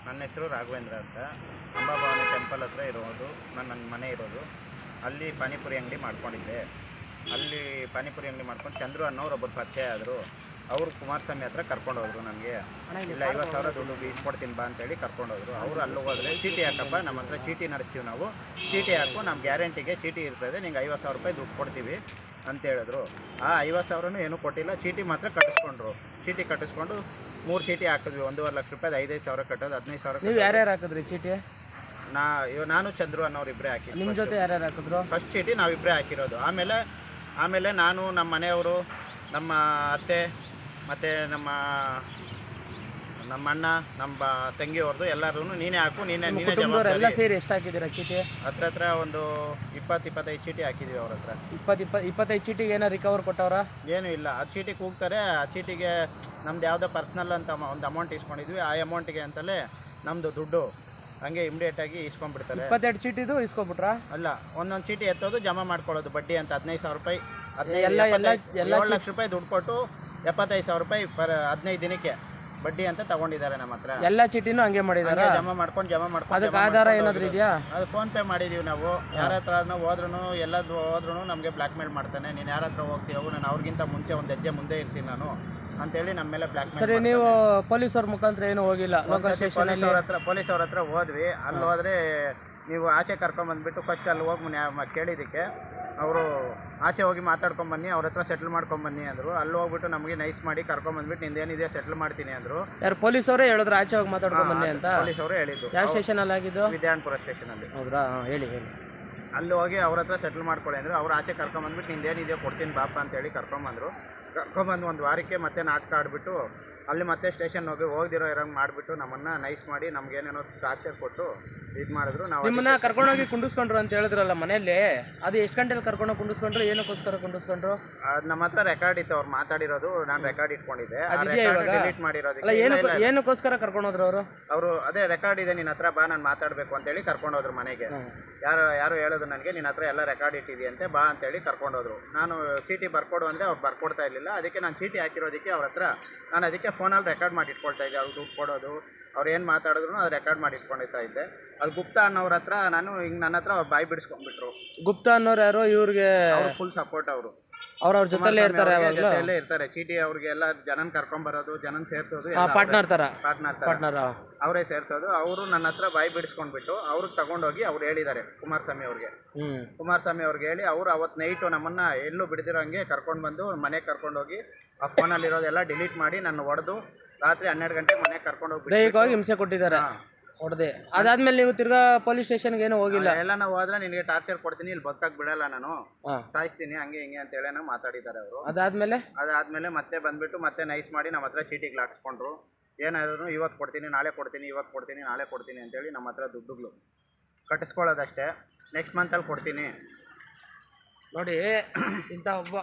ನನ್ನ ಹೆಸರು ರಾಘವೇಂದ್ರ ಅಂತ. ಅಂಬಾಭವಾನಿ ಟೆಂಪಲ್ ಹತ್ರ ಇರೋದು ನನ್ನ ಮನೆ ಇರೋದು. ಅಲ್ಲಿ ಪಾನಿಪುರಿ ಅಂಗಡಿ ಮಾಡ್ಕೊಂಡಿದ್ದೆ. ಅಲ್ಲಿ ಪಾನಿಪುರಿ ಅಂಗಡಿ ಮಾಡ್ಕೊಂಡು ಚಂದ್ರು ಅನ್ನೋರು ಒಬ್ಬರು ಪರಿಚಯ ಆದರು. ಅವರು ಕುಮಾರಸ್ವಾಮಿ ಹತ್ರ ಕರ್ಕೊಂಡೋದ್ರು. ನನಗೆ ಇಲ್ಲ 50,000 ದುಡ್ಡು ಇಸ್ಕೊಡ್ತೀನಿ ಬಾ ಅಂತೇಳಿ ಕರ್ಕೊಂಡೋದ್ರು. ಅವರು ಅಲ್ಲಿ ಹೋದರೆ ಚೀಟಿ ಹಾಕಪ್ಪ, ನಮ್ಮ ಹತ್ರ ಚೀಟಿ ನಡೆಸ್ತೀವಿ ನಾವು, ಚೀಟಿ ಹಾಕು, ನಮ್ಮ ಗ್ಯಾರಂಟಿಗೆ ಚೀಟಿ ಇರ್ತದೆ, ನಿಂಗೆ 50,000 ರೂಪಾಯಿ ದುಡ್ಡು ಕೊಡ್ತೀವಿ ಅಂತ ಹೇಳಿದ್ರು. ಆ 50,000ನೂ ಏನೂ ಕೊಟ್ಟಿಲ್ಲ, ಚೀಟಿ ಮಾತ್ರ ಕಟ್ಟಿಸ್ಕೊಂಡ್ರು. ಚೀಟಿ ಕಟ್ಟಿಸ್ಕೊಂಡು 3 ಚೀಟಿ ಹಾಕಿದ್ವಿ. 1.5 ಲಕ್ಷ ರೂಪಾಯಿ 5,000 ಕಟ್ಟೋದು, 15,000. ನೀವು ಯಾರ್ಯಾರು ಹಾಕಿದ್ರಿ ಚೀಟಿ? ನಾನು ಚಂದ್ರು ಅನ್ನೋರು ಇಬ್ಬರೇ ಹಾಕಿದ್ವಿ. ನಿಮ್ಮ ಜೊತೆ ಯಾರ್ಯಾರು ಹಾಕಿದ್ರು? ಫಸ್ಟ್ ಚೀಟಿ ನಾವಿಬ್ಬರೇ ಹಾಕಿರೋದು. ಆಮೇಲೆ ನಾನು, ನಮ್ಮ ಮನೆಯವರು, ನಮ್ಮ ಅತ್ತೆ ಮತ್ತು ನಮ್ಮ ಅಣ್ಣ, ನಮ್ಮ ತಂಗಿಯವ್ರದ್ದು ಎಲ್ಲರೂ ನೀನೇ ಹಾಕು, ನೀನೇ ಎಲ್ಲ ಸೇರಿ ಎಷ್ಟು ಹಾಕಿದ್ದೀರಾ ಚೀಟಿ? ಹತ್ರ ಒಂದು 20-25 ಚೀಟಿ ಹಾಕಿದ್ದೀವಿ ಅವ್ರ ಹತ್ರ. 25 ಚೀಟಿಗೆ ಏನೋ ರಿಕವರ್ ಕೊಟ್ಟವ್ರ? ಏನೂ ಇಲ್ಲ. ಆ ಚೀಟಿಗೆ ಕೂಗ್ತಾರೆ. ಆ ಚೀಟಿಗೆ ನಮ್ದು ಯಾವುದೋ ಪರ್ಸ್ನಲ್ ಅಂತ ಒಂದು ಅಮೌಂಟ್ ಇಸ್ಕೊಂಡಿದ್ವಿ. ಆ ಅಮೌಂಟಿಗೆ ಅಂತಲೇ ನಮ್ಮದು ದುಡ್ಡು ಹಂಗೆ ಇಮಿಡಿಯೇಟಾಗಿ ಇಸ್ಕೊಂಡ್ಬಿಡ್ತಾರೆ. 22 ಚೀಟಿದು ಇಸ್ಕೊಂಡ್ಬಿಟ್ರಾ? ಅಲ್ಲ, ಒಂದೊಂದು ಚೀಟಿ ಎತ್ತೋದು ಜಮಾ ಮಾಡ್ಕೊಳ್ಳೋದು ಬಡ್ಡಿ ಅಂತ 15,000 ರೂಪಾಯಿ. 7 ಲಕ್ಷ ರೂಪಾಯಿ ದುಡ್ಡು ಕೊಟ್ಟು 75,000 ರೂಪಾಯಿ 15 ದಿನಕ್ಕೆ ಬಡ್ಡಿ ಅಂತ ತಗೊಂಡಿದ್ದಾರೆ ನಮ್ಮ ಹತ್ರ. ಎಲ್ಲ ಚೀಟಿನೂ ಹಂಗೆ ಮಾಡಿದಾರೆ. ಜಮಾ ಮಾಡ್ಕೊಂಡು ಅದಕ್ಕೆ ಆಧಾರ ಏನಾದ್ರು ಇದೆಯಾ? ಅದು ಫೋನ್ಪೇ ಮಾಡಿದೀವಿ ನಾವು. ಯಾರ ಹತ್ರ ಹೋದ್ರೂ ಎಲ್ಲಾದ್ರೂ ಹೋದ್ರೂ ನಮಗೆ ಬ್ಲ್ಯಾಕ್ ಮೇಲ್ ಮಾಡ್ತಾನೆ. ನೀನು ಯಾರ ಹತ್ರ ಹೋಗ್ತೀವೋ, ನಾನು ಅವ್ರಿಗಿಂತ ಮುಂಚೆ ಒಂದು ಹೆಜ್ಜೆ ಮುಂದೆ ಇರ್ತೀನಿ ನಾನು ಅಂತೇಳಿ ನಮ್ಮ ಮೇಲೆ ಬ್ಲ್ಯಾಕ್ ಮೇಲ್. ಸರಿ, ನೀವು ಪೊಲೀಸವ್ರ ಮುಖಾಂತರ ಏನು ಹೋಗಿಲ್ಲ? ಪೊಲೀಸವ್ರ ಹತ್ರ ಹೋದ್ವಿ. ಅಲ್ಲಿ ಹೋದ್ರೆ ನೀವು ಆಚೆ ಕರ್ಕೊಂಬಂದ್ಬಿಟ್ಟು ಫಸ್ಟ್ ಅಲ್ಲಿ ಹೋಗಿ ಕೇಳಿದ್ದಕ್ಕೆ ಅವರು ಆಚೆ ಹೋಗಿ ಮಾತಾಡ್ಕೊಂಬನ್ನಿ, ಅವ್ರ ಹತ್ರ ಸೆಟ್ಲ್ ಮಾಡ್ಕೊಂಬನ್ನಿ ಅಂದರು. ಅಲ್ಲಿ ಹೋಗ್ಬಿಟ್ಟು ನಮಗೆ ನೈಸ್ ಮಾಡಿ ಕರ್ಕೊಂಬಂದ್ಬಿಟ್ಟು ನಿಂದೇನಿದೆ ಸೆಟ್ಲ್ ಮಾಡ್ತೀನಿ ಅಂದರು. ಯಾರು ಪೊಲೀಸವರೇ ಹೇಳಿದ್ರು ಆಚೆ ಹೋಗಿ ಮಾತಾಡ್ಕೊಂಬನ್ನಿ ಅಂತ? ಪೊಲೀಸವರು ಹೇಳಿದ್ದು. ಯಾವ ಸ್ಟೇಷನಲ್ಲಿ ಆಗಿದ್ದು? ವಿದ್ಯಾನಪುರ ಸ್ಟೇಷನಲ್ಲಿ. ಹೌದಾ? ಹೇಳಿ. ಅಲ್ಲಿ ಹೋಗಿ ಅವ್ರ ಹತ್ರ ಸೆಟ್ಲ್ ಮಾಡ್ಕೊಳ್ಳಿ ಅಂದರು. ಅವ್ರು ಆಚೆ ಕರ್ಕೊಂಬಂದ್ಬಿಟ್ಟು ನಿಂದೇನಿದೆ ಕೊಡ್ತೀನಿ ಬಾಪ ಅಂತೇಳಿ ಕರ್ಕೊಂಬಂದರು. ಕರ್ಕೊಂಬಂದು ಒಂದು ವಾರಕ್ಕೆ ಮತ್ತೆ ನಾಟಕ ಆಡಿಬಿಟ್ಟು ಅಲ್ಲಿ ಮತ್ತೆ ಸ್ಟೇಷನ್ ಹೋಗ್ದಿರೋ ಇರೋಂಗೆ ಮಾಡಿಬಿಟ್ಟು ನಮ್ಮನ್ನು ನೈಸ್ ಮಾಡಿ ನಮಗೇನೇನೋ ಟಾರ್ಚರ್ ಕೊಟ್ಟು ಇದು ಮಾಡಿದ್ರು. ನಾವು ನಿಮ್ಮನ್ನ ಕರ್ಕೊಂಡೋಗಿ ಕುಂಡಿಸ್ಕೊಂಡ್ರು ಅಂತ ಹೇಳಿದ್ರಲ್ಲ ಮನೆಯಲ್ಲಿ, ಅದು ಎಷ್ಟು ಗಂಟೆಲಿ ಕರ್ಕೊಂಡೋಗಿ ಕುಂಡಿಸ್ಕೊಂಡ್ರು? ಏನಕ್ಕೋಸ್ಕರ ಕುಂಡಿಸ್ಕೊಂಡ್ರು? ಅದು ನಮ್ಮ ಹತ್ರ ರೆಕಾರ್ಡ್ ಇತ್ತು, ಅವ್ರು ಮಾತಾಡಿರೋದು. ನಾನು ರೆಕಾರ್ಡ್ ಇಟ್ಕೊಂಡಿದ್ದೆ. ಡಿಲೀಟ್ ಮಾಡಿರೋದು. ಏನಕ್ಕೋಸ್ಕರ ಕರ್ಕೊಂಡೋದ್ರು ಅವರು? ಅದೇ ರೆಕಾರ್ಡ್ ಇದೆ, ನಿನ್ನ ಹತ್ರ ಬಾ, ನಾನು ಮಾತಾಡಬೇಕು ಅಂತೇಳಿ ಕರ್ಕೊಂಡೋದ್ರು ಮನೆಗೆ. ಯಾರು ಹೇಳೋದು ನನಗೆ, ನಿನ್ನ ಹತ್ರ ಎಲ್ಲ ರೆಕಾರ್ಡ್ ಇಟ್ಟಿದೆಯಂತೆ, ಬಾ ಅಂತೇಳಿ ಕರ್ಕೊಂಡೋದ್ರು. ನಾನು ಚೀಟಿ ಬರ್ಕೊಡು ಅಂದರೆ ಅವ್ರು ಬರ್ಕೊಡ್ತಾ ಇರಲಿಲ್ಲ. ಅದಕ್ಕೆ ನಾನು ಚೀಟಿ ಹಾಕಿರೋದಕ್ಕೆ ಅವ್ರ ಹತ್ರ ನಾನು ಅದಕ್ಕೆ ಫೋನಲ್ಲಿ ರೆಕಾರ್ಡ್ ಮಾಡಿ ಇಟ್ಕೊಳ್ತಾ ಇದ್ದೆ. ಅವ್ರು ದುಡ್ಡು ಕೊಡೋದು, ಅವ್ರು ಏನು ಮಾತಾಡಿದ್ರು ಅದು ರೆಕಾರ್ಡ್ ಮಾಡಿ ಇಟ್ಕೊಂಡಿರ್ತಾ ಇದ್ದೆ. ಅದು ಗುಪ್ತಾ ಅನ್ನೋರ ಹತ್ರ ನಾನು ಹಿಂಗೆ ನನ್ನ ಹತ್ರ ಅವ್ರು ಬಾಯಿ ಬಿಡಿಸ್ಕೊಂಡ್ಬಿಟ್ರು. ಗುಪ್ತಾ ಅನ್ನೋರು ಯಾರು? ಇವ್ರಿಗೆ ಫುಲ್ ಸಪೋರ್ಟ್. ಅವ್ರ ಜೊತೆಲೇ ಇರ್ತಾರೆ. ಚೀಟಿ ಅವ್ರಿಗೆ ಎಲ್ಲ ಜನನ್ ಕರ್ಕೊಂಬರೋದು, ಜನನ್ ಸೇರ್ಸೋದು, ಪಾರ್ಟ್ನರ್ ಅವರೇ ಸೇರ್ಸೋದು. ಅವರು ನನ್ನ ಹತ್ರ ಬಾಯಿ ಬಿಡಿಸ್ಕೊಂಡ್ಬಿಟ್ಟು ಅವ್ರಿಗೆ ತಗೊಂಡೋಗಿ ಅವ್ರು ಹೇಳಿದ್ದಾರೆ ಕುಮಾರಸ್ವಾಮಿ ಅವ್ರಿಗೆ ಹೇಳಿ, ಅವರು ಅವತ್ತು ನೈಟು ನಮ್ಮನ್ನು ಎಲ್ಲೂ ಬಿಡ್ದಿರೋಂಗೆ ಕರ್ಕೊಂಡು ಬಂದು ಮನೆಗೆ ಕರ್ಕೊಂಡೋಗಿ ಆ ಫೋನಲ್ಲಿರೋದೆಲ್ಲ ಡಿಲೀಟ್ ಮಾಡಿ ನನ್ನ ಹೊಡೆದು ರಾತ್ರಿ 12 ಗಂಟೆಗೆ ಮನೆಗೆ ಕರ್ಕೊಂಡೋಗಿ ದೈಹಿಕವಾಗಿ ಹಿಂಸೆ ಕೊಟ್ಟಿದ್ದಾರೆ. ಹೊಡೆದೆ. ಅದಾದ್ಮೇಲೆ ನೀವು ತಿರ್ಗಾ ಪೊಲೀಸ್ ಸ್ಟೇಷನ್ಗೆ ಏನೂ ಹೋಗಿಲ್ಲ? ಎಲ್ಲ ನಾವು ಹೋದ್ರೆ ನಿನಗೆ ಟಾರ್ಚರ್ ಕೊಡ್ತೀನಿ, ಇಲ್ಲಿ ಬದುಕಕ್ಕೆ ಬಿಡಲ್ಲ, ನಾನು ಸಾಯಿಸ್ತೀನಿ, ಹಂಗೆ ಹಿಂಗೆ ಅಂತ ಹೇಳಿ ಮಾತಾಡಿದ್ದಾರೆ ಅವರು. ಅದಾದ್ಮೇಲೆ ಮತ್ತೆ ಬಂದ್ಬಿಟ್ಟು ಮತ್ತೆ ನೈಸ್ ಮಾಡಿ ನಮ್ಮ ಹತ್ರ ಚೀಟಿಗಳು ಹಾಕ್ಸ್ಕೊಂಡ್ರು. ಏನಾದ್ರು ಇವತ್ತು ಕೊಡ್ತೀನಿ, ನಾಳೆ ಕೊಡ್ತೀನಿ, ಇವತ್ತು ಕೊಡ್ತೀನಿ, ನಾಳೆ ಕೊಡ್ತೀನಿ ಅಂತೇಳಿ ನಮ್ಮ ಹತ್ರ ದುಡ್ಡುಗಳು ಕಟ್ಟಿಸ್ಕೊಳ್ಳೋದಷ್ಟೇ. ನೆಕ್ಸ್ಟ್ ಮಂತಲ್ಲಿ ಕೊಡ್ತೀನಿ. ನೋಡಿ, ಇಂಥ ಒಬ್ಬ